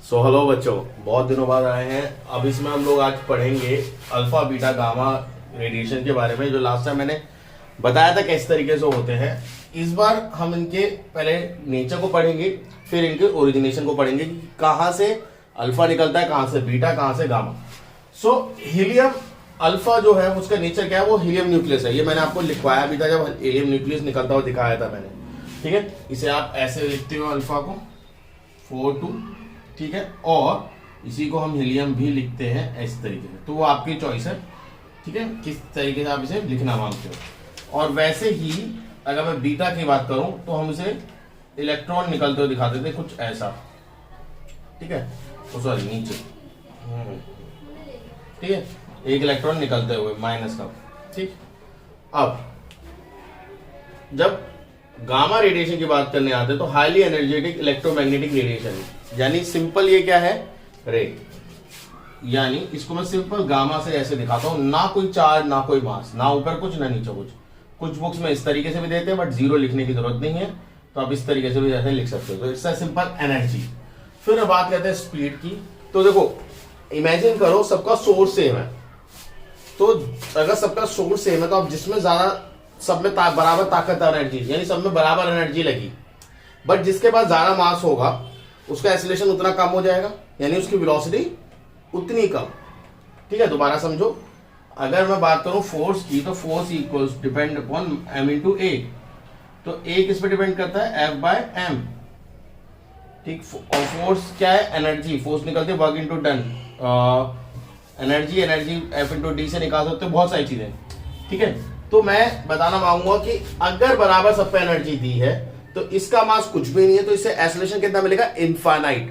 So hello बच्चों, बहुत दिनों बाद आए हैं। अब इसमें हम लोग आज पढ़ेंगे अल्फा बीटा गामा रेडिएशन के बारे में, जो लास्ट टाइम मैंने बताया था किस तरीके से होते हैं। इस बार हम इनके पहले नेचर को पढ़ेंगे, फिर इनके ओरिजिनेशन को पढ़ेंगे कि कहाँ से अल्फा निकलता है, कहाँ से बीटा, कहाँ से गामा। सो हीलियम अल्फा जो है उसका नेचर क्या है, वो हीलियम न्यूक्लियस है। ये मैंने आपको लिखवाया भी था जब हीलियम न्यूक्लियस निकलता हुआ दिखाया था मैंने। ठीक है, इसे आप ऐसे लिखते हो अल्फा को 4 2, ठीक है, और इसी को हम हीलियम भी लिखते हैं इस तरीके से। तो वो आपकी चॉइस है, ठीक है, किस तरीके से आप इसे लिखना मांगते हो। और वैसे ही अगर मैं बीटा की बात करूं तो हम इसे इलेक्ट्रॉन निकलते हुए दिखाते थे कुछ ऐसा, ठीक है, सॉरी नीचे, ठीक है, एक इलेक्ट्रॉन निकलते हुए माइनस का। ठीक, अब जब गामा रेडिएशन की बात करने आते हैं तो हाईली एनर्जेटिक इलेक्ट्रोमैग्नेटिक रेडिएशन, यानी सिंपल ये क्या है, रे। यानी इसको मैं सिंपल गामा से ऐसे दिखाता हूं, ना कोई चार्ज, ना कोई मास, ना ऊपर कुछ, ना नीचे कुछ। कुछ बुक्स में इस तरीके से भी देते हैं बट जीरो लिखने की जरूरत नहीं है, तो आप इस तरीके से भी ऐसे लिख सकते हो। तो इससे सिंपल एनर्जी। फिर बात करते हैं स्पीड की। तो देखो, इमेजिन करो सबका सोर्स सेम है, तो अगर सबका सोर्स सेम है तो अब जिसमें ज्यादा, सब में बराबर ताकत एनर्जी, यानी सब में बराबर एनर्जी लगी, बट जिसके पास ज्यादा मास होगा उसका एक्सीलरेशन उतना कम हो जाएगा, यानी उसकी वेलोसिटी उतनी कम। ठीक है, दोबारा समझो। अगर मैं बात करूं फोर्स की, तो force equals depend upon m into a. तो ए किस पे डिपेंड करता है, F बाय एम। ठीक, और फोर्स क्या है, एनर्जी। फोर्स निकलती है work into done. Energy F into D से निकाल सकते हो बहुत सारी चीजें। ठीक है, तो मैं बताना मांगूंगा कि अगर बराबर सब पे एनर्जी दी है तो इसका मास कुछ भी नहीं है, तो इससे एक्सीलरेशन कितना मिलेगा, इनफाइनाइट।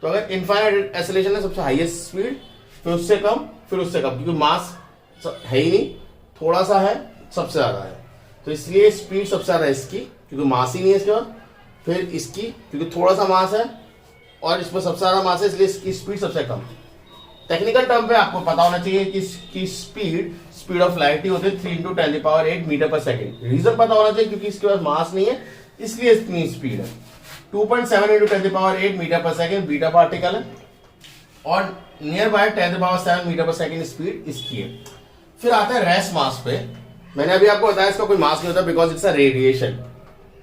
तो अगर इनफाइनाइट एक्सीलरेशन है, सबसे हाईएस्ट स्पीड, फिर उससे कम, फिर उससे कम, क्योंकि मास है ही नहीं, थोड़ा सा है, सबसे ज्यादा है, तो इसलिए स्पीड सबसे ज्यादा है इसकी, क्योंकि मास ही नहीं है इसके बाद। फिर इसकी, क्योंकि थोड़ा सा मास है और इसमें सबसे ज्यादा मास है, इसलिए इसकी स्पीड सबसे कम। टेक्निकल टर्म पे आपको पता होना चाहिए कि इसकी स्पीड ऑफ लाइट ही होती है 3 × 10⁸ मीटर पर सेकेंड। रीजन पता होना चाहिए क्योंकि इसके पास मास नहीं है, इसलिए इतनी स्पीड है। 2.7 × 10⁸ मीटर पर सेकेंड बीटा पार्टिकल है, और नियर बाय 10⁷ मीटर पर सेकेंड स्पीड इसकी है। फिर आता है रेस्ट मास पे। मैंने अभी आपको बताया इसका कोई मास नहीं होता बिकॉज इट्स अ रेडिएशन।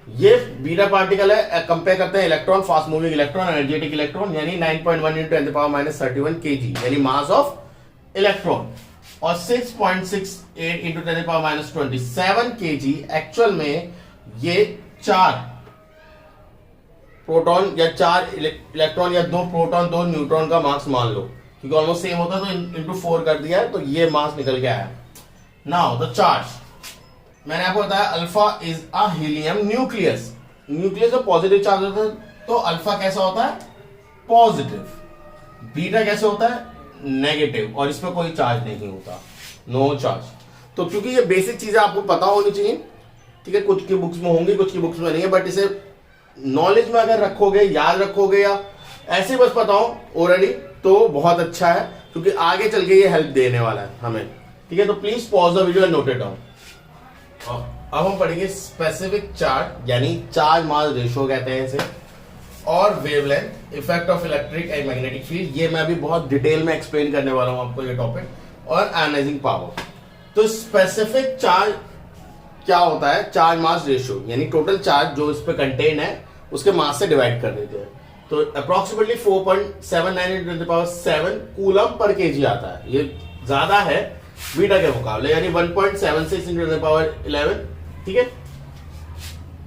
ये बीटा पार्टिकल है, कंपेयर करते हैं electron, fast moving electron, energetic electron, यानी 9.1 × 10⁻31 kg, यानी मास ऑफ इलेक्ट्रॉन, और 6.68 × 10⁻27 kg एक्चुअल में ये 4 प्रोटॉन या 4 इलेक्ट्रॉन या 2 प्रोटॉन 2 न्यूट्रॉन का मास मान लो, क्योंकि ऑलमोस्ट सेम होता है तो इंटू 4 कर दिया है, तो ये मास निकल के आया। नाउ द चार्ज, मैंने आपको बताया alpha is a helium nucleus. Nucleus में पॉजिटिव चार्ज होता है, तो अल्फा कैसा होता है, पॉजिटिव। बीटा कैसे होता है, नेगेटिव, और इसमें कोई चार्ज नहीं होता, नो चार्ज। तो क्योंकि ये बेसिक चीजें आपको पता होनी चाहिए, ठीक है, कुछ की बुक्स में होंगी, कुछ की बुक्स में नहीं है, बट इसे नॉलेज में अगर रखोगे, याद रखोगे, या ऐसे बस पता हो ऑलरेडी, तो बहुत अच्छा है, क्योंकि आगे चल के ये हेल्प देने वाला है हमें। ठीक है, तो please pause the video and note it down. अब हम पढ़ेंगे स्पेसिफिक चार्ज, यानी चार्ज मास रेशियो कहते हैं इसे, और wavelength, effect of electric and magnetic field. ये मैं अभी बहुत डिटेल में एक्सप्लेन करने वाला हूं आपको ये टॉपिक, और आयनाइजिंग पावर। तो स्पेसिफिक चार्ज क्या होता है, चार्ज मास रेशियो, यानी टोटल चार्ज जो इस पे कंटेन है उसके मास से डिवाइड कर देते हैं। तो अप्रोक्सीमेटली 4.79 × 10⁻7 कूलम पर केजी आता है। ये ज्यादा है बीटा के मुकाबले, यानी 1.76 × 10⁻11। ठीक है,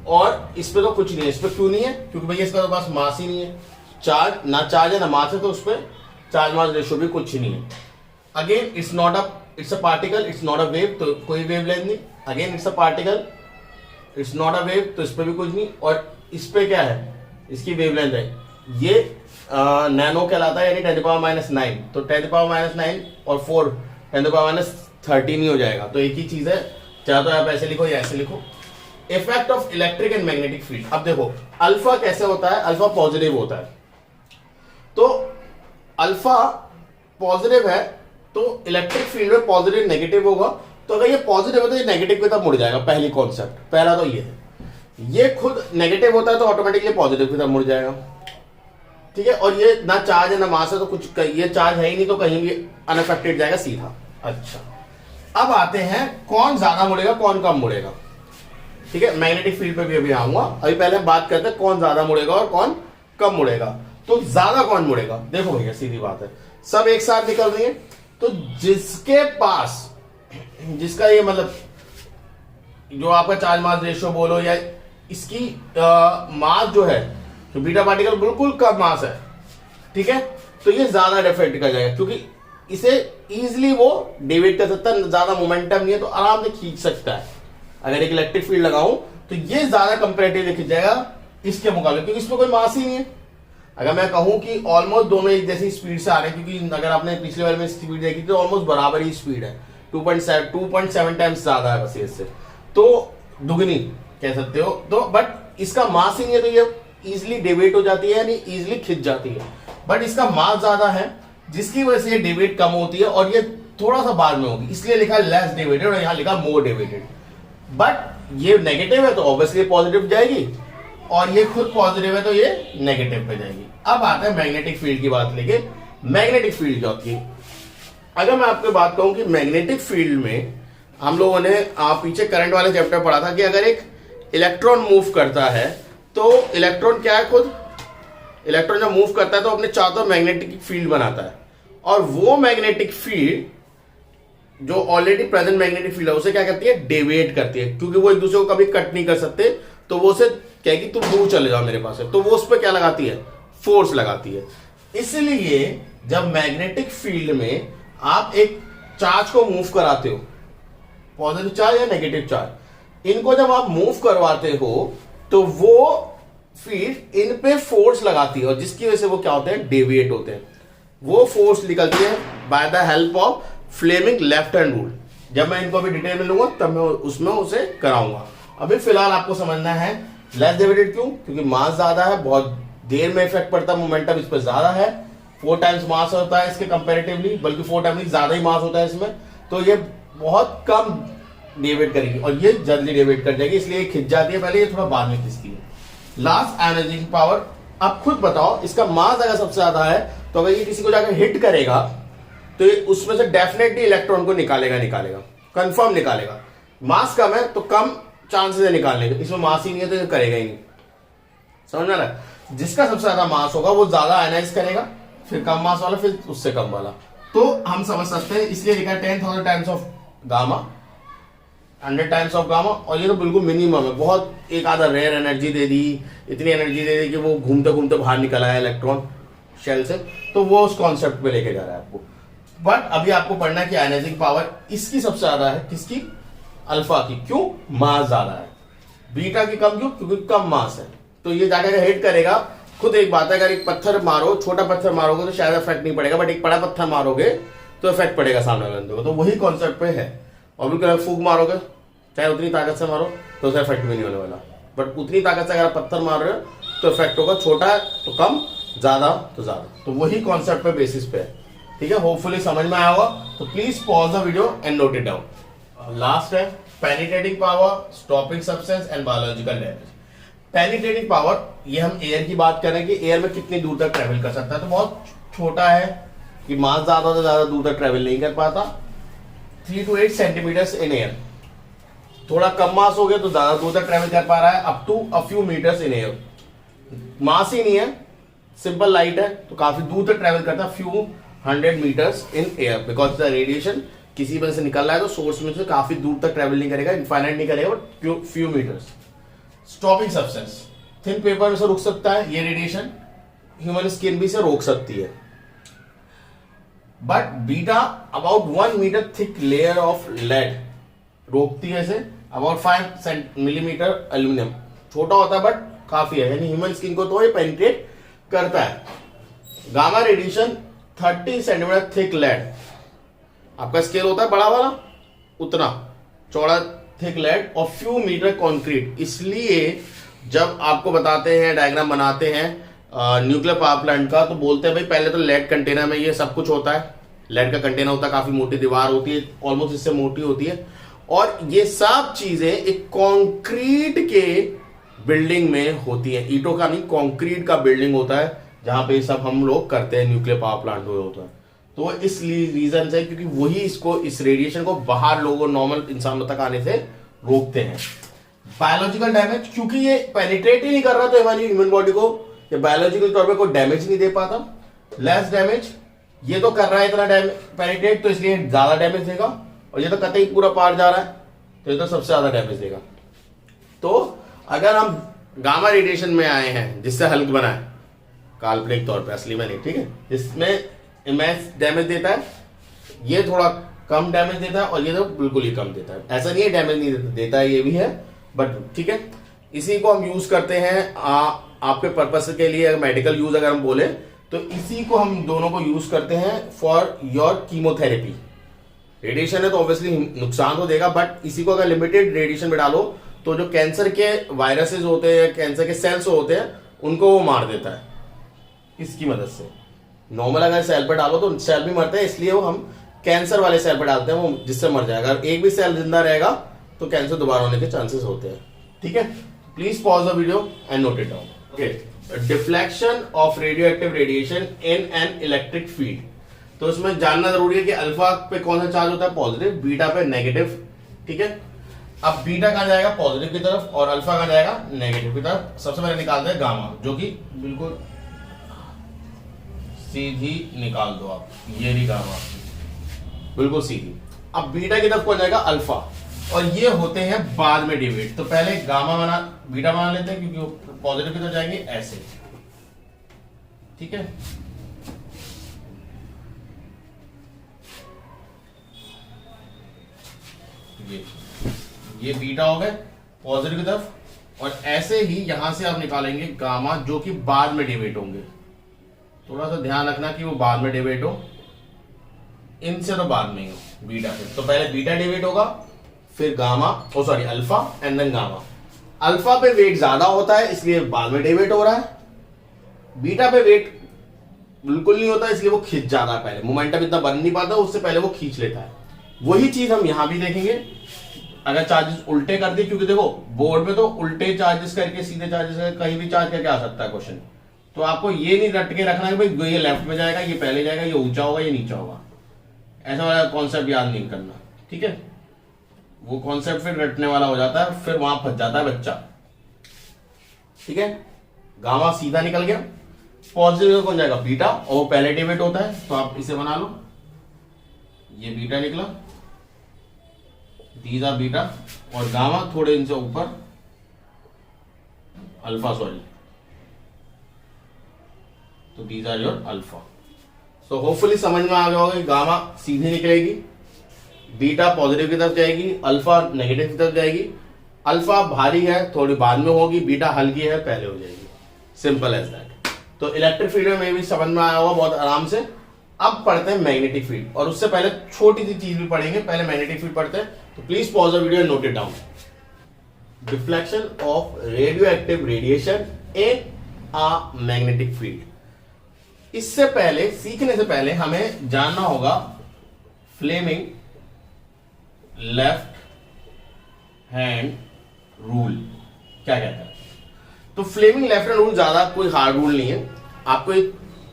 और इस पे तो कुछ नहीं है। इस पे क्यों नहीं है, क्योंकि भैया इसका तो पास मास ही नहीं है, चार्ज ना चार्ज है ना मास है, तो उस पर चार्ज मास रेशियो भी कुछ नहीं है। Again it's not a, it's a particle, it's not a wave, तो कोई वेव लेंथ नहीं। Again it's a particle, it's not a wave, तो इस पे भी कुछ नहीं। और इस पे क्या है, इसकी वेवलेंथ है, ये नैनो कहलाता है, यानी 10⁻⁹। तो 10⁻⁹ और 4 10⁻13 ही हो जाएगा, तो एक ही चीज है, चाहे तो आप ऐसे लिखो या ऐसे लिखो। Effect of electric and magnetic field. अब देखो अल्फा कैसे होता है, अल्फा पॉजिटिव होता है, तो अल्फा पॉजिटिव है तो इलेक्ट्रिक फील्ड में पॉजिटिव नेगेटिव होगा। तो अगर ये पॉजिटिव है तो ये नेगेटिव की तरफ मुड़ जाएगा। पहली कॉन्सेप्ट, पहला तो ये है, ये खुद नेगेटिव होता है तो ऑटोमेटिकली पॉजिटिव की तरफ मुड़ जाएगा। ठीक है, और ये ना चार्ज है ना मास है, तो कुछ ये चार्ज है ही नहीं, तो कहीं भी अनअफेक्टेड जाएगा सीधा। अच्छा, अब आते हैं कौन ज्यादा मुड़ेगा कौन कम मुड़ेगा। ठीक है, मैग्नेटिक फील्ड पे भी अभी आऊंगा, अभी पहले हम बात करते हैं कौन ज्यादा मुड़ेगा और कौन कम मुड़ेगा। तो ज्यादा कौन मुड़ेगा, देखो भैया सीधी बात है, सब एक साथ निकल रही है, तो जिसके पास, जिसका ये मतलब जो आपका चार्ज मास रेशियो बोलो या इसकी मास जो है, तो बीटा पार्टिकल बिल्कुल कम मास है, ठीक है, तो ये ज्यादा डिफेक्ट कर जाएगा, क्योंकि इसे इजिली वो डिवाइड कर सकता है, ज्यादा मोमेंटम नहीं है, तो आराम से खींच सकता है। अगर एक इलेक्ट्रिक फील्ड लगाऊं तो ये ज्यादा कंपैरेटिवली खींच जाएगा इसके मुकाबले, क्योंकि इसमें कोई मास ही नहीं है। अगर मैं कहूं कि ऑलमोस्ट दोनों एक जैसी स्पीड से आ रहे हैं, क्योंकि अगर आपने पिछले वाले में स्पीड देखी तो ऑलमोस्ट बराबर ही स्पीड है, 2.7 टाइम्स ज्यादा है बस इससे, तो दुगनी कह सकते हो। तो बट इसका मास ही नहीं है, तो ये इजिली डिवाइड हो जाती है, यानी इजिली खिंच जाती है। बट इसका मास ज्यादा है, जिसकी वजह से ये डिवाइड कम होती है, और ये थोड़ा सा बाद में होगी, इसलिए लिखा लेस डिवाइडेड और यहां लिखा मोर डिवाइडेड। बट ये नेगेटिव है तो ऑब्वियसली पॉजिटिव जाएगी, और ये खुद पॉजिटिव है तो ये नेगेटिव पे जाएगी। अब आता है मैग्नेटिक फील्ड की बात लेके। मैग्नेटिक फील्ड क्या होती है, अगर मैं आपको बात कहूं कि मैग्नेटिक फील्ड में हम लोगों ने पीछे करंट वाले चैप्टर पढ़ा था कि अगर एक इलेक्ट्रॉन मूव करता है तो इलेक्ट्रॉन क्या है, खुद इलेक्ट्रॉन जब मूव करता है तो अपने चारों तरफ मैग्नेटिक फील्ड बनाता है, और वो मैग्नेटिक फील्ड जो ऑलरेडी प्रेजेंट मैग्नेटिक फील्ड है उसे क्या करती है, डेविएट करती है, क्योंकि वो एक दूसरे को कभी कट नहीं कर सकते, तो वो उसे कहेगी तुम दूर चले जाओ मेरे पास से, तो वो उस पर क्या लगाती है, फोर्स लगाती है। इसलिए जब मैग्नेटिक फील्ड में आप एक चार्ज को मूव कराते हो, पॉजिटिव चार्ज या नेगेटिव चार्ज, इनको जब आप मूव करवाते हो तो वो फील्ड इन पे फोर्स लगाती है, और जिसकी वजह से वो क्या होते हैं, डेविएट होते हैं। वो फोर्स निकलती है by the help of Fleming left hand rule. जब मैं इनको अभी डिटेल में लूंगा तब मैं उसमें उसे कराऊंगा। अभी फिलहाल आपको समझना है लेस डिवाइडेड क्यों, क्योंकि मास ज्यादा है, बहुत देर में इफेक्ट पड़ता है, मोमेंटम इस पर ज्यादा है, 4 टाइम्स मास होता है इसके कंपेरेटिवली, बल्कि 4 टाइम्स ज्यादा ही मास होता है इसमें, तो ये बहुत कम डिवाइड करेगी और ये जल्दी डिवाइड कर जाएगी, इसलिए खिंच जाती है पहले, ये थोड़ा बाद में खिंचती है। लास्ट एनर्जी पावर, अब खुद बताओ इसका मास अगर सबसे ज्यादा है तो अगर ये किसी को जाकर हिट करेगा तो ये उसमें से डेफिनेटली इलेक्ट्रॉन को निकालेगा, कंफर्म निकालेगा। मास कम है तो कम चांसेस है निकालने के, इसमें मास ही नहीं है तो ये करेगा ही नहीं, समझ में आ रहा है। जिसका सबसे ज्यादा मास होगा वो ज्यादा आयनाइज करेगा, फिर कम मास वाला, फिर उससे कम वाला। तो हम समझ सकते हैं, इसलिए लिखा है 10,000 times of gamma, 100 times of gamma, और ये तो बिल्कुल मिनिमम है, बहुत एक आधा रेयर एनर्जी दे दी, इतनी एनर्जी दे दी कि वो घूमते घूमते बाहर निकल आया इलेक्ट्रॉन शेल से, तो वो उस कॉन्सेप्ट पे लेके जा रहा है आपको। बट अभी आपको पढ़ना है कि आयनाइजिंग पावर इसकी सबसे ज्यादा है, किसकी, अल्फा की, क्यों, मास ज्यादा है, बीटा की कम क्यों, क्योंकि कम मास है, तो ये जाकर हिट करेगा। खुद एक बात है, अगर एक पत्थर मारो, छोटा पत्थर मारोगे तो शायद इफेक्ट नहीं पड़ेगा, बट एक बड़ा पत्थर मारोगे तो इफेक्ट पड़ेगा सामने वाले बंदे को, तो वही कॉन्सेप्ट पे है। और बिल्कुल फूक मारोगे, चाहे उतनी ताकत से मारो तो उसे इफेक्ट भी नहीं होने वाला, बट उतनी ताकत से अगर आप पत्थर मार रहे हो तो इफेक्ट होगा, छोटा है तो कम, ज्यादा तो ज्यादा, तो वही कॉन्सेप्ट पे बेसिस पे है। ठीक है, होपफुली समझ में आया होगा, तो please pause the video and note it down. Last है penetrating power, stopping substance and biological damage. Penetrating power, ये हम एयर की बात करें कि एयर में कितनी दूर तक ट्रेवल कर सकता है, तो बहुत छोटा है कि मास ज्यादा से ज्यादा दूर तक ट्रेवल नहीं कर पाता, 3 to 8 सेंटीमीटर्स इन एयर। थोड़ा कम मास हो गया तो ज्यादा दूर तक ट्रेवल कर पा रहा है, up to a few metres in air. Mass ही नहीं है, सिंपल लाइट है, तो काफी दूर तक ट्रेवल करता है, few 100 metres in air, because the radiation किसी वजह से निकल रहा है तो सोर्स में से काफी दूर तक ट्रेवल नहीं करेगा, इनफाइनाइट नहीं करेगा, but few metres. Stopping substance, thin paper से रुक सकता है ये रेडिएशन, ह्यूमन स्किन भी से रोक सकती है। But beta about 1 metre thick layer of lead रोकती है इसे, अबाउट 5 मिलीमीटर एल्यूमिनियम, छोटा होता है बट काफी है, यानी ह्यूमन स्किन को तो ये पेनिट्रेट करता है। Gamma radiation 30 centimetre thick lead, आपका स्केल होता है बड़ा वाला, उतना चौड़ा थिक लेड और फ्यू मीटर कंक्रीट। इसलिए जब आपको बताते हैं, डायग्राम बनाते हैं न्यूक्लियर पावर प्लांट का, तो बोलते हैं भाई पहले तो लेड कंटेनर में ये सब कुछ होता है, लेड का कंटेनर होता है, काफी मोटी दीवार होती है, ऑलमोस्ट इससे मोटी होती है, और ये सब चीजें एक कंक्रीट के बिल्डिंग में होती है, ईंटों का नहीं, कंक्रीट का बिल्डिंग होता है, जहाँ पे सब हम लोग करते हैं, न्यूक्लियर पावर प्लांट हुए होता है। तो इस रीजन से, क्योंकि वही इसको, इस रेडिएशन को बाहर लोगों नॉर्मल इंसानों तक आने से रोकते हैं। बायोलॉजिकल डैमेज, क्योंकि ये पेनिट्रेट ही नहीं कर रहा तो हमारी ह्यूमन बॉडी को ये बायोलॉजिकल तौर पे कोई डैमेज नहीं दे पाता। लेस डैमेज, ये तो कर रहा है इतना डैमेज पेनिट्रेट, तो इसलिए ज्यादा डैमेज देगा। और ये तो कतई पूरा पार जा रहा है, तो ये तो सबसे ज्यादा डैमेज देगा। तो अगर हम गामा रेडिएशन में आए हैं जिससे हल्क बना है, काल्पनिक तौर पे, असली में नहीं, ठीक है, जिसमें इमेंस डैमेज देता है, ये थोड़ा कम डैमेज देता है और ये तो बिल्कुल ही कम देता है। ऐसा नहीं है डैमेज नहीं देता है, ये भी है, बट ठीक है। इसी को हम यूज करते हैं आपके पर्पस के लिए, मेडिकल यूज अगर हम बोले तो इसी को हम दोनों को यूज करते हैं फॉर योर कीमोथेरेपी। रेडिएशन है तो ऑब्वियसली नुकसान तो देगा, बट इसी को अगर लिमिटेड रेडिएशन में डालो तो जो कैंसर के वायरसेस होते हैं, कैंसर के सेल्स होते हैं, उनको वो मार देता है इसकी मदद से। नॉर्मल अगर सेल पर डालो तो सेल भी मरते हैं, इसलिए वो हम कैंसर वाले सेल पर डालते हैं, वो जिससे मर जाएगा। अगर एक भी सेल जिंदा रहेगा तो कैंसर दोबारा होने के चांसेस होते हैं, ठीक है। Please pause the video and note it down. Okay, deflection of radioactive radiation in an electric field. तो इसमें जानना जरूरी है कि अल्फा पे कौन सा चार्ज होता है, पॉजिटिव, बीटा पे नेगेटिव, ठीक है। अब बीटा कहां जाएगा, पॉजिटिव की तरफ, और अल्फा कहां जाएगा, नेगेटिव की तरफ। सबसे पहले निकालते हैं गामा, जो कि बिल्कुल सीधी निकाल दो आप, ये रही गामा, बिल्कुल सीधी। अब बीटा की तरफ कौन जाएगा, अल्फा, और ये होते हैं बाद में डिविएट। तो पहले बीटा बना लेते हैं, क्योंकि वो पॉजिटिव की तरफ जाएंगे ऐसे, ठीक है। ये बीटा हो गए पॉजिटिव की तरफ, और ऐसे ही यहां से आप निकालेंगे गामा, जो कि बाद में डिवेट होंगे। थोड़ा सा ध्यान रखना कि वो बाद में डिवेट हो, इनसे तो बाद में ही हो, बीटा से। तो पहले बीटा डिवेट होगा, फिर gamma, alpha and then gamma. Alpha पे वेट ज्यादा होता है इसलिए बाद में डिवेट हो रहा है, बीटा पे वेट बिल्कुल नहीं होता इसलिए वो खींच जाता है, पहले मोमेंटम इतना बन नहीं पाता, उससे पहले वो खींच लेता है। वही चीज हम यहां भी देखेंगे अगर चार्जेस उल्टे कर दिए, क्योंकि देखो बोर्ड में तो उल्टे चार्जेस करके, सीधे चार्जेस करके, कहीं भी चार्ज करके आ सकता है क्वेश्चन। तो आपको ये नहीं रट के रखना है भाई ये लेफ्ट में जाएगा, ये पहले जाएगा, ये ऊंचा होगा, ये नीचा होगा, ऐसा वाला कॉन्सेप्ट याद नहीं करना, ठीक है। वो कॉन्सेप्ट फिर रटने वाला हो जाता है, फिर वहां फंस जाता है बच्चा, ठीक है। गामा सीधा निकल गया, पॉजिटिव कौन जाएगा, बीटा, और वो पहले डिवेट होता है, तो आप इसे बना लो, ये बीटा निकला, दीज आर बीटा, और गामा थोड़े इनसे ऊपर अल्फा, सॉरी, तो these are your alpha. So hopefully समझ में आ गया होगा कि गामा सीधी निकलेगी, बीटा पॉजिटिव की तरफ जाएगी, अल्फा नेगेटिव की तरफ जाएगी। अल्फा भारी है, थोड़ी बाद में होगी, बीटा हल्की है, पहले हो जाएगी, सिंपल एज दैट। तो इलेक्ट्रिक फील्ड में भी समझ में आया होगा बहुत आराम से। अब पढ़ते हैं मैग्नेटिक फील्ड, और उससे पहले छोटी सी चीज भी पढ़ेंगे, pहले मैग्नेटिक फील्ड पढ़ते हैं। तो please pause the video and note it down. Deflection of radioactive radiation in a magnetic field. इससे पहले, सीखने से पहले हमें जानना होगा फ्लेमिंग लेफ्ट हैंड रूल क्या कहता है। तो फ्लेमिंग लेफ्ट हैंड रूल ज्यादा कोई हार्ड रूल नहीं है, आपको ये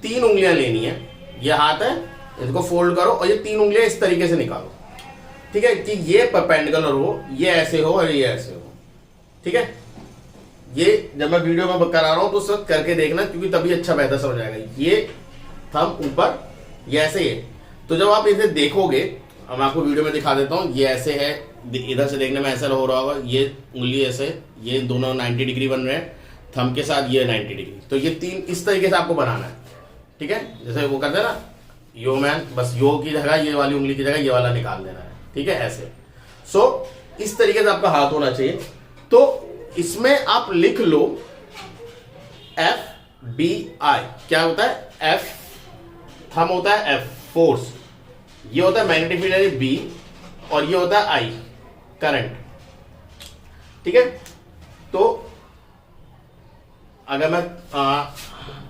3 उंगलियां लेनी है, ये हाथ है, इसको फोल्ड करो और ये 3 उंगलियां इस तरीके से निकालो, ठीक है, कि ये परपेंडिकुलर हो, ये ऐसे हो और ये ऐसे हो, ठीक है। ये जब मैं वीडियो में करा रहा हूं तो सब करके देखना, क्योंकि तभी अच्छा बेहतर समझ आएगा। ये थंब ऊपर, ये ऐसे ही है, तो जब आप इसे देखोगे, अब मैं आपको वीडियो में दिखा देता हूं, ये ऐसे है, इधर से देखने में ऐसा हो रहा होगा, ये उंगली ऐसे, ये दोनों 90 डिग्री बन रहे हैं, थंब के साथ ये 90 डिग्री, तो ये 3 इस तरीके से आपको बनाना है, ठीक है। जैसे वो करते हैं ना यो मैन, बस यो की जगह ये वाली उंगली की जगह ये वाला निकाल देना है, ठीक है, ऐसे। सो इस तरीके से आपका हाथ होना चाहिए। तो इसमें आप लिख लो FBI, क्या होता है, F थंब होता है, F फोर्स, ये होता है मैग्नेटिक फील्ड यानी B, और ये होता है I करंट, ठीक है। तो अगर मैं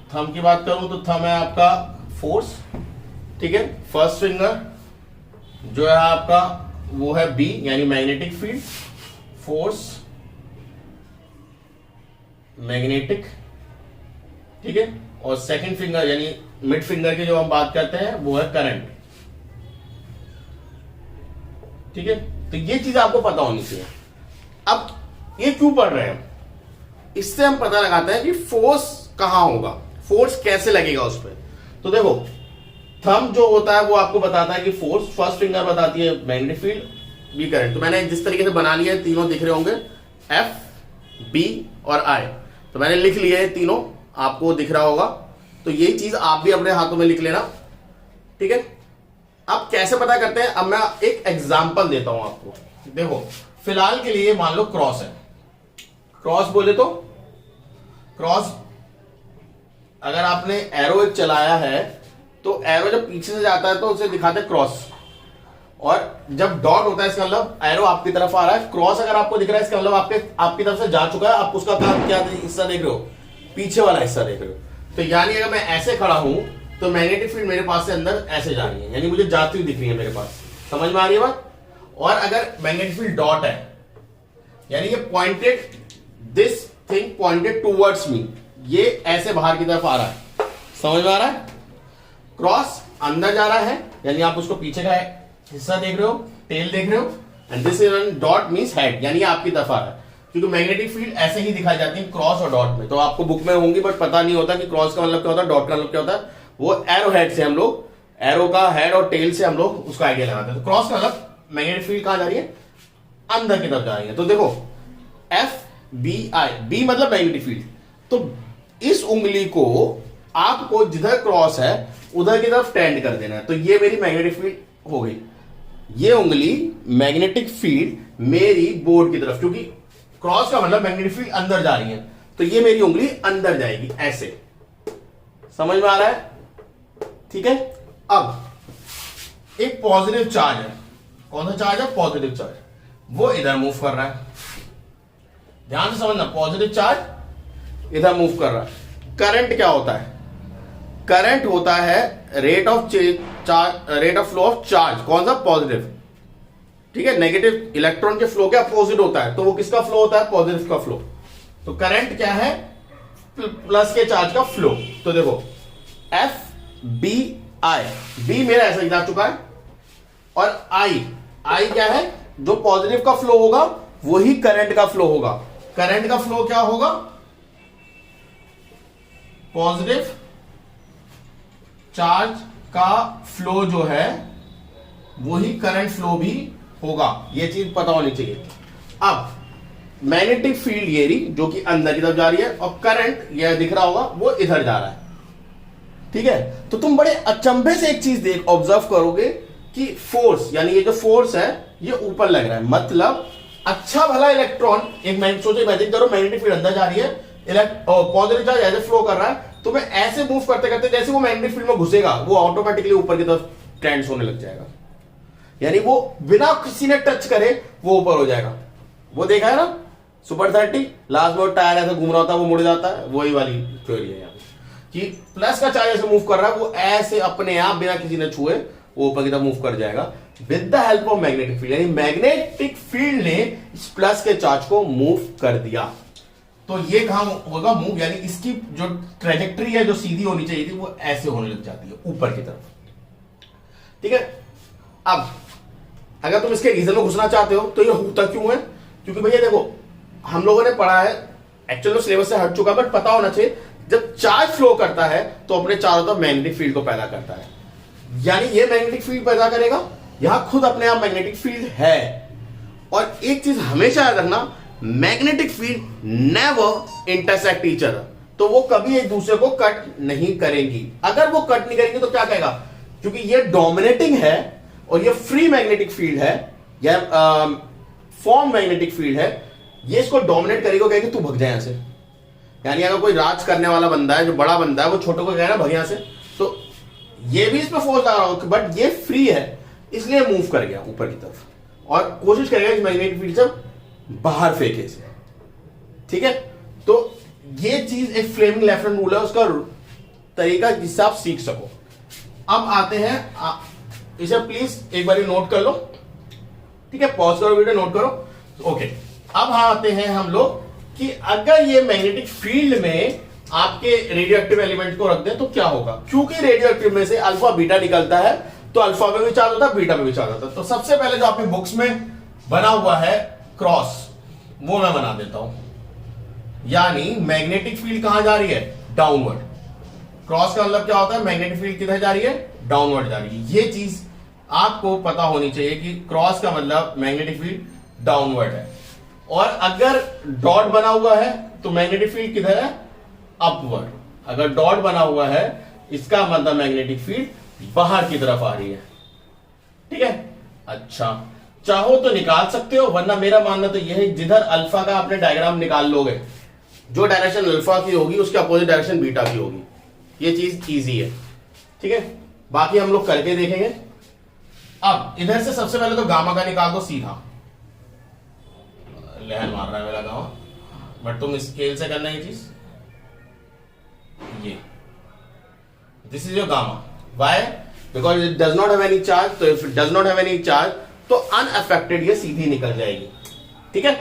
थंब की बात करूं तो थंब है आपका फोर्स, ठीक है। फर्स्ट फिंगर जो है आपका वो है B यानी मैग्नेटिक फील्ड, फोर्स मैग्नेटिक, ठीक है, और सेकंड फिंगर यानी मिड फिंगर की जो हम बात करते हैं वो है करंट। ठीक है, तो ये चीज आपको पता होनी चाहिए। अब ये क्यों पढ़ रहे हैं, इससे हम पता लगाते हैं कि फोर्स कहां होगा, फोर्स कैसे लगेगा उस पर। तो देखो थंब जो होता है वो आपको बताता है कि फोर्स, फर्स्ट फिंगर बताती है मैग्नेटिक फील्ड, बी करंट। तो मैंने जिस तरीके से बना लिया है, तीनों दिख रहे होंगे, एफ, बी और आई। तो मैंने लिख लिया है तीनों, आपको दिख रहा होगा। तो यही चीज आप भी अपने हाथों में लिख लेना। ठीक है, अब कैसे पता करते हैं, अब मैं एक एग्जांपल देता हूं आपको। देखो फिलहाल के लिए मान लो क्रॉस है, क्रॉस बोले तो क्रॉस, अगर आपने एरो एक चलाया है तो एरो जब पीछे से जाता है तो उसे दिखाते हैं क्रॉस, और जब डॉट होता है इसका मतलब एरो आपकी तरफ आ रहा है। क्रॉस अगर आपको दिख रहा है इसका मतलब आपकी तरफ से जा चुका है, आप उसका क्या हिस्सा देख रहे हो, पीछे वाला हिस्सा देख रहे हो। तो यानी अगर मैं ऐसे खड़ा हूं तो मैग्नेटिक फील्ड मेरे पास से अंदर ऐसे जा रही है, यानी मुझे जाती हुई दिख रही है मेरे पास। समझ में आ रही है बात। और अगर मैग्नेटिक फील्ड डॉट है यानी ये pointed, this thing pointed towards me, ये ऐसे बाहर की तरफ आ रहा है। समझ में आ रहा है। क्रॉस अंदर जा रहा है यानी आप उसको पीछे का हिस्सा देख रहे हो, टेल देख रहे हो, and this is dot means head, यानी आपकी तरफ आ रहा है। क्योंकि मैग्नेटिक फील्ड ऐसे ही दिखाई जाती है क्रॉस और डॉट में। तो आपको बुक में होंगी बट पता नहीं होता कि क्रॉस का मतलब क्या होता है, डॉट का मतलब क्या होता है। वो एरो हेड से हम लोग, एरो का हेड और टेल से हम लोग उसका आइडिया लगाते हैं। तो क्रॉस का मतलब मैग्नेटिक फील्ड कहां जा रही है, अंदर की तरफ जा रही है। तो देखो एफ बी आई, बी मतलब मैग्नेटिक फील्ड। तो इस उंगली को आपको जिधर क्रॉस है उधर की तरफ टेंड कर देना है। तो ये मेरी मैग्नेटिक फील्ड हो गई, ये उंगली मैग्नेटिक फील्ड मेरी बोर्ड की तरफ, क्योंकि क्रॉस का मतलब मैग्नेटिक फील्ड अंदर जा रही है, तो ये मेरी उंगली अंदर जाएगी ऐसे। समझ में आ रहा है। ठीक है, अब एक पॉजिटिव चार्ज है, कौन सा चार्ज है, पॉजिटिव चार्ज, वो इधर मूव कर रहा है। ध्यान से समझना, पॉजिटिव चार्ज इधर मूव कर रहा है। करंट क्या होता है, करंट होता है rate of charge, rate of flow of charge, कौन सा, पॉजिटिव। ठीक है, नेगेटिव इलेक्ट्रॉन के फ्लो के अपोजिट होता है, तो वो किसका फ्लो होता है, पॉजिटिव का फ्लो। तो करंट क्या है, प्लस के चार्ज का फ्लो। तो देखो एफ बी आई, बी मेरा ऐसा ही जा चुका है, और आई, आई क्या है, जो पॉजिटिव का फ्लो होगा वही करंट का फ्लो होगा। करंट का फ्लो क्या होगा, पॉजिटिव चार्ज का फ्लो जो है वही करंट फ्लो भी होगा, ये चीज पता होनी चाहिए। अब मैग्नेटिक फील्ड ये रही जो कि अंदर की तरफ जा रही है, और करंट यह दिख रहा होगा वो इधर जा रहा है। ठीक है, तो तुम बड़े अचंभे से एक चीज देख ऑब्जर्व करोगे कि फोर्स, यानी ये जो फोर्स है ये ऊपर लग रहा है, मतलब अच्छा भला इलेक्ट्रॉन, एक सोचो इमेजिन करो मैग्नेटिक फील्ड अंदर जा रही है, पॉजिटिव चार्ज ऐसे फ्लो कर रहा है, तो मैं ऐसे मूव करते करते जैसे वो मैग्नेटिक फील्ड में घुसेगा वो ऑटोमेटिकली ऊपर की तरफ ट्रेंड्स होने लग जाएगा, यानी वो बिना किसी ने टच करे वो ऊपर हो जाएगा। वो देखा है ना सुपर 30, लास्ट में टायर ऐसे घूम रहा होता है, वो मुड़ जाता है, वही वाली थ्योरी है यहाँ कि प्लस का चार्ज ऐसे मूव कर रहा है, वो ऐसे अपने आप बिना किसी ने छुए वो ऊपर की तरफ मूव कर जाएगा with the help of magnetic field. यानी मैग्नेटिक फील्ड ने इस प्लस के चार्ज को मूव कर दिया। तो ये कहां होगा मूव, यानी इसकी जो ट्रेजेक्टरी है जो सीधी होनी चाहिए थी वो ऐसे होने लग जाती है ऊपर की तरफ। ठीक है, अब अगर तुम इसके रीजन में घुसना चाहते हो तो ये होता क्यों है, क्योंकि भैया देखो हम लोगों ने पढ़ा है, एक्चुअली सिलेबस से हट चुका बट पता होना चाहिए, जब चार्ज फ्लो करता है तो अपने चारों तरफ मैग्नेटिक फील्ड को पैदा करता है, यानी ये मैग्नेटिक फील्ड पैदा करेगा, यहां खुद अपने आप मैग्नेटिक फील्ड है। और एक चीज हमेशा याद रखना, magnetic field never intersect each other, तो वो कभी एक दूसरे को कट नहीं करेंगी। अगर वो कट नहीं करेंगी तो क्या कहेगा, क्योंकि ये डोमिनेटिंग है और ये फ्री मैग्नेटिक फील्ड है या फॉर्म मैग्नेटिक फील्ड है, ये इसको डोमिनेट करेगा, कहेगा तू भग जाए यहां से। यानी अगर कोई राज करने वाला बंदा है, जो बड़ा बंदा है, वो छोटे को कहेगा भग यहां से, तो ये भी इस पर फोर्स लगा रहा होगा, बट ये फ्री है इसलिए मूव कर गया ऊपर की तरफ और कोशिश करेगा कि मैग्नेटिक फील्ड से बाहर फेंके इसे। ठीक है, तो ये चीज एक फ्लेमिंग लेफ्ट हैंड रूल है, उसका तरीका जिससे आप सीख सको। अब आते हैं, इसे प्लीज एक बार नोट कर लो। ठीक है, पॉज करो वीडियो, नोट करो। ओके, अब आते हैं हम लोग कि अगर ये मैग्नेटिक फील्ड में आपके रेडियो एक्टिव एलिमेंट को रख दें तो क्या होगा, क्योंकि रेडियो एक्टिव में से अल्फा बीटा निकलता है तो अल्फा में भी चार्ज होता है, बीटा में भी चार्ज होता है। तो सबसे पहले जो आपकी बुक्स में बना हुआ है क्रॉस, वो मैं बना देता हूं। यानी मैग्नेटिक फील्ड कहां जा रही है, डाउनवर्ड। क्रॉस का मतलब क्या होता है, मैग्नेटिक फील्ड किधर जा रही है, डाउनवर्ड जा रही है। ये चीज आपको पता होनी चाहिए कि क्रॉस का मतलब मैग्नेटिक फील्ड डाउनवर्ड है। और अगर डॉट बना हुआ है तो मैग्नेटिक फील्ड किधर है, अपवर्ड। अगर डॉट बना हुआ है इसका मतलब मैग्नेटिक फील्ड बाहर की तरफ आ रही है। ठीक है, अच्छा चाहो तो निकाल सकते हो, वरना मेरा मानना तो यह है जिधर अल्फा का आपने डायग्राम निकाल लोगे, जो डायरेक्शन अल्फा की होगी उसके अपोजिट डायरेक्शन बीटा की होगी। ये चीज इजी है। ठीक है, बाकी हम लोग करके देखेंगे। अब इधर से सबसे पहले तो गामा का निकाल दो सीधा। लहर मार रहा है मेरा गामा, बट तुम स्केल से करना ये चीज। ये this is your gamma. Why, because it does not have any charge. तो if it does not have any charge तो अनअफेक्टेड ये सीधी निकल जाएगी। ठीक है,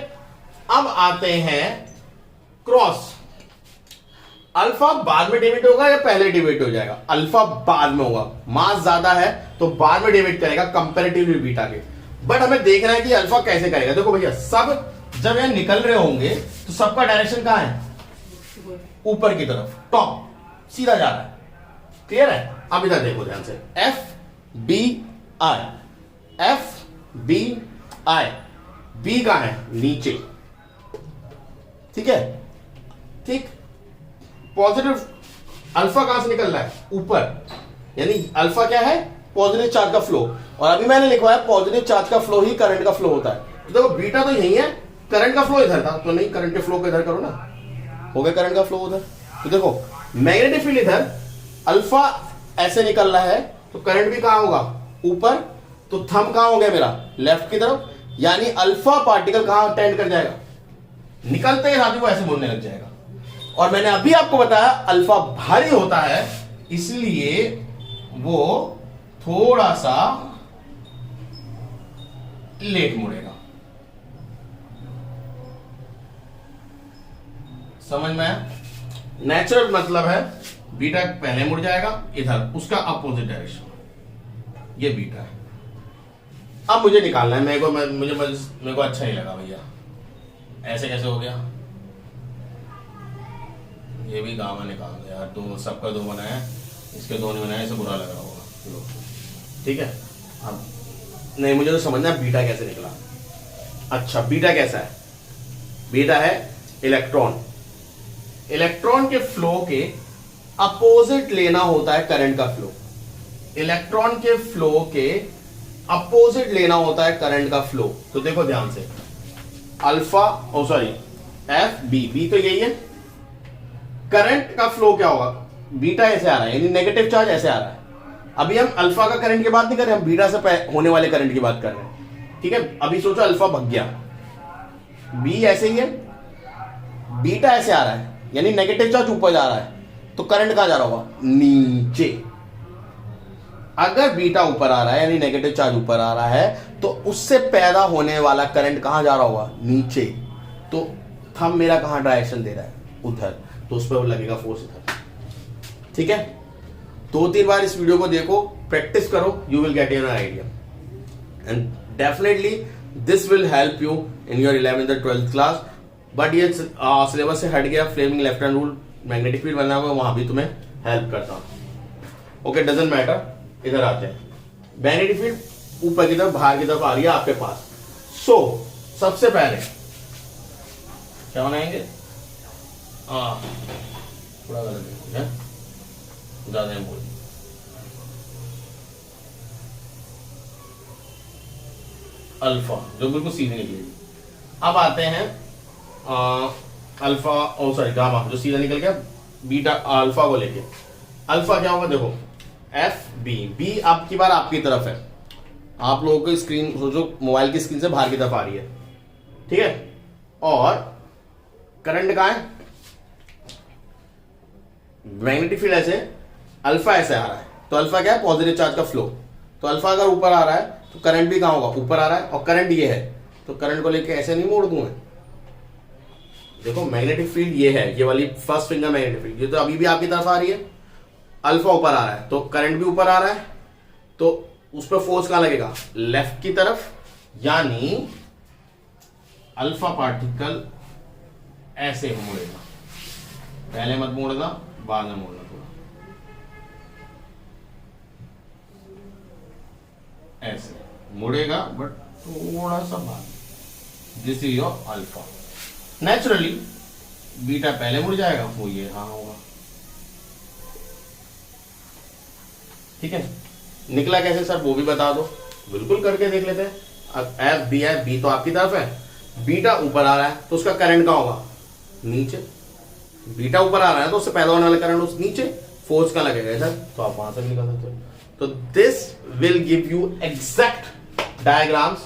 अब आते हैं क्रॉस। अल्फा बाद में डिविट होगा या पहले डिविट हो जाएगा, अल्फा बाद में होगा। मास ज्यादा है तो बाद में डिविट करेगा कंपैरेटिवली बीटा के। बट हमें देखना है कि अल्फा कैसे करेगा। देखो भैया, सब जब यहां निकल रहे होंगे तो सबका डायरेक्शन कहां है, ऊपर की तरफ, टॉप, सीधा जा रहा है। क्लियर है। अब इधर देखो ध्यान से, F B I, F B I, B कहां है, नीचे। ठीक है, ठीक। पॉजिटिव अल्फा कहां से निकल रहा है, ऊपर। यानी अल्फा क्या है, पॉजिटिव चार्ज का फ्लो। और अभी मैंने लिखवाया पॉजिटिव चार्ज का फ्लो ही करंट का फ्लो होता है। तो देखो बीटा तो यही है, करंट का फ्लो इधर था, तो नहीं, करंट के फ्लो को इधर करो ना, हो गया करंट का फ्लो उधर। तो देखो मैग्नेटिक फील्ड इधर, अल्फा ऐसे निकल रहा है तो करंट भी कहां होगा, ऊपर। तो थंब कहां हो गया मेरा, लेफ्ट की तरफ। यानी अल्फा पार्टिकल कहां टेंड कर जाएगा, निकलते ही साथ वो ऐसे मुड़ने लग जाएगा। और मैंने अभी आपको बताया अल्फा भारी होता है, इसलिए वो थोड़ा सा लेट मुड़ेगा। समझ में आया। नेचुरल मतलब है बीटा पहले मुड़ जाएगा इधर, उसका अपोजिट डायरेक्शन। ये बीटा है। अब मुझे निकालना है, मेरे को अच्छा नहीं लगा भैया, ऐसे कैसे हो गया। ये भी गामा निकाल दो यार, दो सबका दो बनाया, इसके दो नहीं बनाया, इसे बुरा लग रहा होगा। ठीक है, अब नहीं, मुझे तो समझना है बीटा कैसे निकला। अच्छा, बीटा कैसा है, बीटा है इलेक्ट्रॉन। इलेक्ट्रॉन के फ्लो के अपोजिट लेना होता है करंट का फ्लो। इलेक्ट्रॉन के फ्लो के अपोजिट लेना होता है करंट का फ्लो। तो देखो ध्यान से, अल्फा, ओ सॉरी, एफ बी, बी तो यही है। करंट का फ्लो क्या होगा, बीटा ऐसे आ रहा है, यानी नेगेटिव चार्ज ऐसे आ रहा है। अभी हम अल्फा का करंट की बात नहीं कर रहे, हम बीटा से होने वाले करंट की बात कर रहे हैं। ठीक है, अभी सोचो अल्फा भग गया, बी ऐसे ही है, बीटा ऐसे आ रहा है, यानी नेगेटिव चार्ज ऊपर जा रहा है, तो करंट कहां जा रहा होगा, नीचे। अगर बीटा ऊपर आ रहा है यानी नेगेटिव चार्ज ऊपर आ रहा है, तो उससे पैदा होने वाला करंट कहां जा रहा होगा, नीचे। तो थंब मेरा कहां डायरेक्शन दे रहा है, उधर, तो उस पर लगेगा फोर्स इधर। ठीक है, 2-3 बार इस वीडियो को देखो, प्रैक्टिस करो, you will get an idea and definitely this will help you in your 11th और 12th क्लास। बट ये सिलेबस से हट गया, Fleming left hand rule, magnetic field बनना हुआ, वहां भी तुम्हें हेल्प करता हूं। Okay, doesn't matter. इधर आते हैं, मैग्नेटिक फील्ड ऊपर की तरफ, बाहर की तरफ आ रही है आपके पास। सो सबसे पहले क्या बनाएंगे, थोड़ा गलत है, ज्यादा नहीं बोल, अल्फा जो बिल्कुल सीधे निकलेगी। अब आते हैं अल्फा, ओ सॉरी गामा, जो सीधा निकल गया, बीटा अल्फा को लेके। अल्फा क्या होगा, देखो एफ बी, बी आपकी बार आपकी तरफ है, आप लोगों की स्क्रीन सोचो मोबाइल की स्क्रीन से बाहर की तरफ आ रही है। ठीक है, और करंट कहां है, मैग्नेटिक फील्ड ऐसे, अल्फा ऐसे आ रहा है, तो अल्फा क्या है, पॉजिटिव चार्ज का फ्लो। तो अल्फा अगर ऊपर आ रहा है तो करंट भी कहां होगा, ऊपर आ रहा है, और करंट ये है, तो करंट को लेके ऐसे नहीं मोड़ दूं मैं, देखो मैग्नेटिक फील्ड ये है, ये वाली फर्स्ट फिंगर मैग्नेटिक फील्ड, ये तो अभी भी आपकी तरफ आ रही है, अल्फा ऊपर आ रहा है तो करंट भी ऊपर आ रहा है, तो उस पर फोर्स कहां लगेगा, लेफ्ट की तरफ, यानी अल्फा पार्टिकल ऐसे मुड़ेगा, पहले मत मोड़ना, बाद में मोड़ना, थोड़ा ऐसे मुड़ेगा बट थोड़ा सा बाद। This is your alpha. Naturally beta पहले मुड़ जाएगा, वो ये हाँ होगा। ठीक है, निकला कैसे सर वो भी बता दो, बिल्कुल करके देख लेते हैं। अब एफ बी है, बी तो आपकी तरफ है, बीटा ऊपर आ रहा है तो उसका करंट कहां होगा, नीचे। बीटा ऊपर आ रहा है तो उससे पैदा होने वाला करंट उस नीचे, फोर्स का लगेगा सर, तो आप वहां से भी निकाल सकते हो। तो this will give you exact diagrams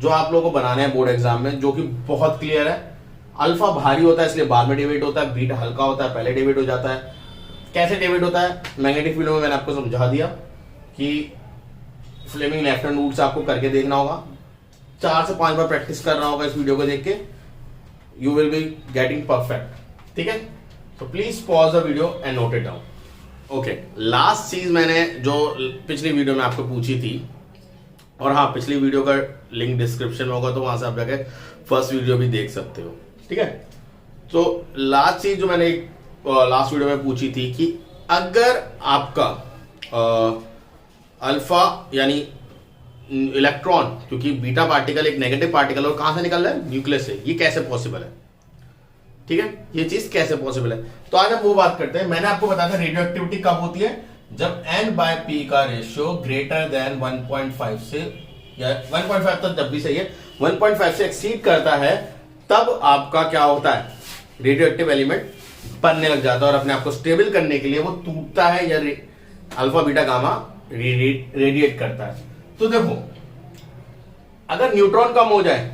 जो आप लोगों को बनाने हैं बोर्ड एग्जाम में, जो कि बहुत क्लियर है। अल्फा भारी होता है इसलिए बाद में डिवाइड होता है, बीटा हल्का होता है पहले डिवाइड हो जाता है। कैसे डिवाइड होता है, मैग्नेटिक फील्ड में मैंने आपको समझा दिया कि फ्लेमिंग लेफ्ट हैंड रूल से आपको करके देखना होगा, 4 से 5 बार प्रैक्टिस करना होगा इस वीडियो को देख के, you will be getting perfect. ठीक है, तो please pause the video and note it down. Okay, last चीज मैंने जो पिछली वीडियो में आपको पूछी थी, और हाँ पिछली वीडियो का लिंक डिस्क्रिप्शन में होगा तो वहां से आप जाके फर्स्ट वीडियो भी देख सकते हो। ठीक है, तो लास्ट चीज जो मैंने लास्ट वीडियो में पूछी थी कि अगर आपका अल्फा यानी इलेक्ट्रॉन, क्योंकि बीटा पार्टिकल एक नेगेटिव पार्टिकल और कहां से निकल रहा है, न्यूक्लियस से, ये कैसे पॉसिबल है। ठीक है, ये चीज कैसे पॉसिबल है, तो आज हम वो बात करते हैं। मैंने आपको बताया था रेडियो एक्टिविटी कब होती है, जब n/p का रेशियो ग्रेटर देन 1.5 से, या 1.5 तक जब भी सही है, 1.5 से एक्सीड करता है, तब आपका क्या होता है, रेडियो एक्टिव एलिमेंट बनने लग जाता है, और अपने आप को स्टेबल करने के लिए वो टूटता है या अल्फा बीटा गामा रेडिएट करता है। तो देखो अगर न्यूट्रॉन कम हो जाए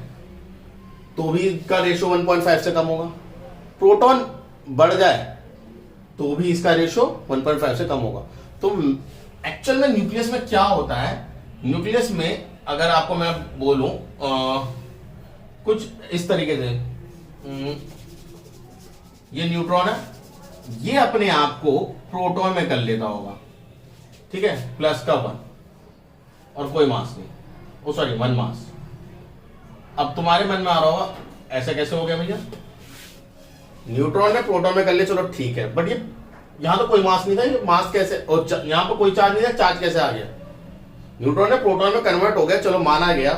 तो भी इसका रेशियो 1.5 से कम होगा, प्रोटॉन बढ़ जाए तो भी इसका रेशियो 1.5 से कम होगा। तो एक्चुअल में न्यूक्लियस में क्या होता है, न्यूक्लियस में अगर आपको मैं बोलूं कुछ इस तरीके से, ये न्यूट्रॉन है, ये अपने आप को प्रोटॉन में कर लेता होगा, ठीक है, प्लस का 1 और कोई मास नहीं, ओ सॉरी 1 मास। अब तुम्हारे मन में आ रहा होगा ऐसा कैसे हो गया भैया, न्यूट्रॉन ने प्रोटॉन में कर लिया, चलो ठीक है, बट ये यहां तो कोई मास नहीं था, ये मास कैसे, और यहां पर कोई चार्ज नहीं था, चार्ज कैसे आ गया, न्यूट्रॉन ने प्रोटॉन में कन्वर्ट हो गया, चलो माना गया।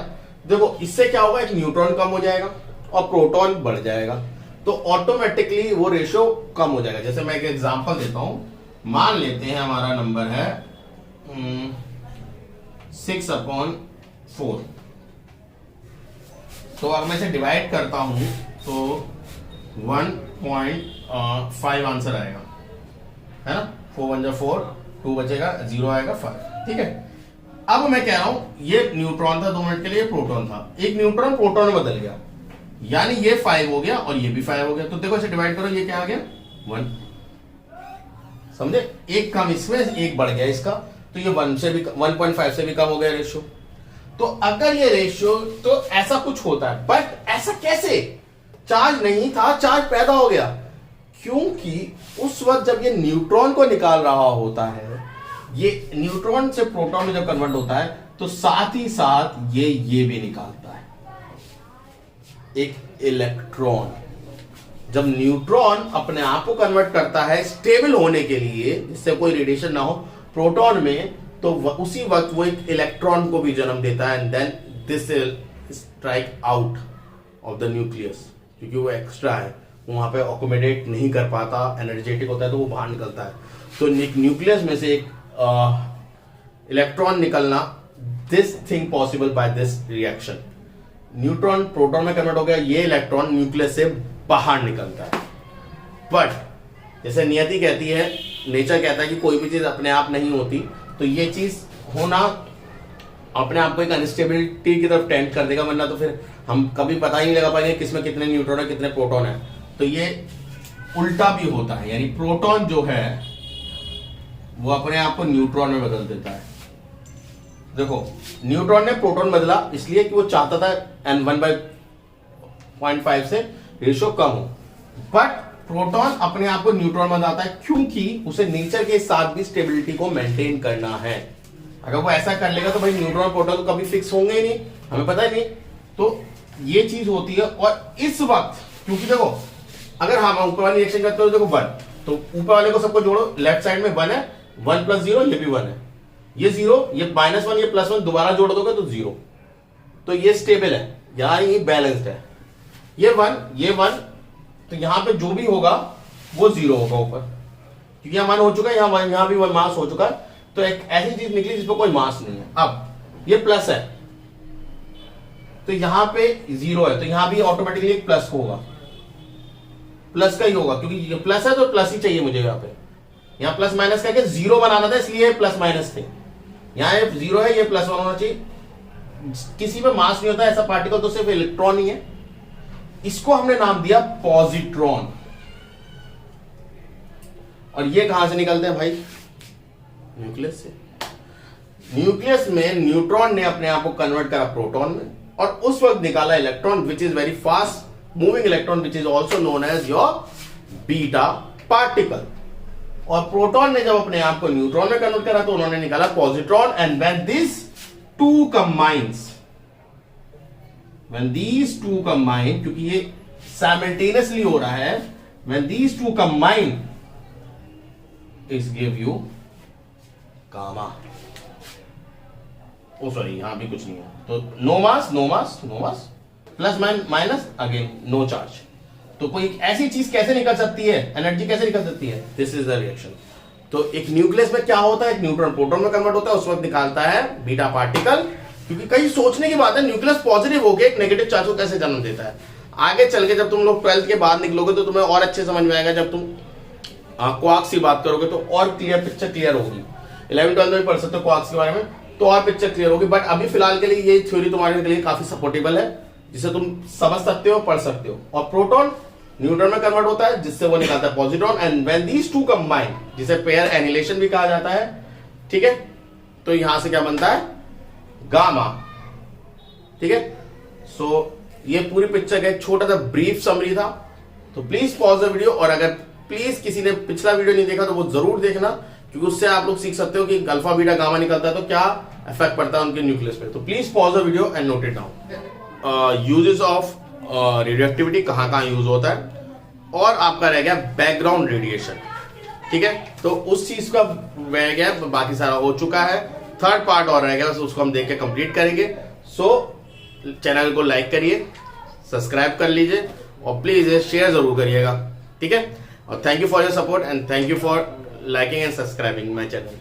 देखो इससे क्या होगा, एक न्यूट्रॉन कम हो जाएगा और प्रोटॉन बढ़ जाएगा, तो ऑटोमेटिकली वो रेशियो कम हो जाएगा। जैसे मैं एक एग्जांपल देता हूं, मान लेते हैं हमारा नंबर है 6/4, तो अगर मैं इसे डिवाइड करता हूं तो 1.5 आंसर आएगा, है ना, 4 1 4, 2 बचेगा, 0 आएगा 5। ठीक है, अब मैं कह रहा हूं ये न्यूट्रॉन था 2 मिनट के लिए, प्रोटॉन था, एक न्यूट्रॉन प्रोटॉन में बदल गया, यानी ये 5 हो गया और ये भी 5 हो गया। तो देखो इसे डिवाइड करो, ये क्या आ गया 1, समझे, एक कम इसमें एक बढ़ गया इसका, तो ये 1 से भी 1.5 से भी कम हो गया रेशियो। तो अगर ये रेशियो, तो ऐसा कुछ होता है, बट ऐसा कैसे, चार्ज नहीं था, चार्ज पैदा हो गया, क्योंकि उस वक्त जब ये न्यूट्रॉन को निकाल रहा होता है, ये न्यूट्रॉन से प्रोटॉन में जब कन्वर्ट होता है, तो साथ ही साथ ये भी निकालता है एक इलेक्ट्रॉन। जब न्यूट्रॉन अपने आप को कन्वर्ट करता है स्टेबल होने के लिए, जिससे कोई रेडिएशन ना हो प्रोटॉन में, तो उसी वक्त वो एक इलेक्ट्रॉन को भी जन्म देता है, and then this strike out of the nucleus, क्योंकि वो एक्स्ट्रा है, वहां पे अकोमोडेट नहीं कर पाता, एनर्जेटिक होता है, तो वो बाहर निकलता है। तो न्यूक्लियस में से एक इलेक्ट्रॉन निकलना, this thing possible by this reaction, neutron proton में कन्वर्ट हो गया, ये इलेक्ट्रॉन न्यूक्लियस से बाहर निकलता है। बट जैसे नियति कहती है, नेचर कहता है कि कोई भी चीज अपने आप नहीं होती, तो ये चीज होना अपने आप को एक अनस्टेबिलिटी की तरफ टेंड कर देगा, वरना तो फिर हम कभी पता ही नहीं लगा पाएंगे किसमें कितने न्यूट्रॉन है कितने प्रोटॉन है। तो ये उल्टा भी होता है, यानी प्रोटॉन जो है वो अपने आप को न्यूट्रॉन में बदल देता है। देखो न्यूट्रॉन ने प्रोटॉन बदला इसलिए कि वो चाहता था n 1/5 से रेशियो कम हो, बट प्रोटॉन अपने आप को न्यूट्रॉन में बताता है, क्योंकि उसे नेचर के साथ भी स्टेबिलिटी को मेंटेन करना है। अगर वो ऐसा कर लेगा तो भाई न्यूट्रॉन प्रोटॉन तो कभी फिक्स होंगे ही नहीं, हमें पता ही नहीं। तो ये चीज होती है। और इस वक्त क्योंकि देखो अगर हम ऊपर वाली रिएक्शन करते हो, देखो 1, तो ऊपर वाले को सबको जोड़ो, लेफ्ट साइड में 1 है, 1 + 0 ये भी 1 है, ये 0, ये -1 ये +1 दोबारा जोड़ दोगे तो 0, तो ये स्टेबल है, यहां ये बैलेंस्ड है। ये 1, तो यहां पे जो भी होगा वो 0 होगा ऊपर, क्योंकि यहां 1 हो चुका है, यहां भी 1 मास हो चुका है। तो एक ऐसी चीज निकली जिसपे कोई मास नहीं है। अब ये प्लस है तो यहां पे 0 है, तो यहां भी ऑटोमेटिकली एक प्लस होगा, प्लस का ही होगा, क्योंकि ये प्लस है तो प्लस ही चाहिए मुझे। यहाँ पे यहाँ प्लस माइनस करके 0 बनाना था, इसलिए प्लस माइनस थे। यहाँ 0 है, ये +1 होना चाहिए। किसी में मास नहीं होता ऐसा पार्टिकल, तो सिर्फ इलेक्ट्रॉन ही है। इसको हमने नाम दिया पॉजिट्रॉन। और ये कहां से निकलते हैं भाई? न्यूक्लियस से। न्यूक्लियस में न्यूट्रॉन ने अपने आप को कन्वर्ट करा प्रोटॉन में, और उस वक्त निकाला electron which is very fast moving electron, which is also known as your beta particle. और प्रोटॉन ने जब अपने आप को न्यूट्रॉन में कन्वर्ट करा तो उन्होंने निकाला positron. And when this two combines, क्योंकि ये साइमल्टेनियसली हो रहा है, when these two combine is give you gamma. Oh sorry, यहां भी कुछ नहीं है, तो no mass plus minus again no charge. तो कोई ऐसी चीज कैसे निकल सकती है, एनर्जी कैसे निकल सकती है? This is the reaction. तो एक न्यूक्लियस में क्या होता है, एक न्यूट्रॉन प्रोटॉन में कन्वर्ट होता है, उस वक्त निकालता है बीटा पार्टिकल। क्योंकि कई सोचने की बात है, न्यूक्लियस पॉजिटिव होकर एक नेगेटिव चार्ज को कैसे जन्म देता है। आगे चल के जब तुम लोग 12th के बाद निकलोगे तो तुम्हें और अच्छे समझ में आएगा। जब तुम क्वार्क्स की बात करोगे तो और पिक्चर क्लियर होगी। 11th-12th में पढ़ सकते हो क्वार्क्स के बारे में, तो और पिक्चर क्लियर होगी। बट अभी फिलहाल के लिए ये थ्योरी तुम्हारे लिए काफी सपोर्टेबल है, जिसे तुम समझ सकते हो, पढ़ सकते हो। और प्रोटॉन न्यूट्रॉन में कन्वर्ट होता है, जिससे वो निकालता है positron. And when these two combine, जिसे पेयर एनिलेशन भी कहा जाता है, ठीक है, तो यहां से क्या बनता है? गामा। ठीक है, सो ये पूरी पिक्चर का एक छोटा सा ब्रीफ समरी था। तो प्लीज पॉज द वीडियो, और अगर प्लीज किसी ने पिछला वीडियो नहीं देखा तो वो जरूर देखना, क्योंकि उससे आप लोग सीख सकते हो कि अल्फा बीटा गामा निकलता है तो क्या इफेक्ट पड़ता है उनके न्यूक्लियस पे। तो please pause the video and note it down. Uses of radioactivity कहाँ कहाँ यूज होता है, और आपका रह गया बैकग्राउंड रेडिएशन। ठीक है, तो उस चीज का रह गया, बाकी सारा हो चुका है। थर्ड पार्ट और रह गया, उसको हम देख के कंप्लीट करेंगे। सो चैनल को लाइक करिए, सब्सक्राइब कर लीजिए, और प्लीज शेयर जरूर करिएगा। ठीक है, और thank you for your support and thank you for liking and subscribing my channel.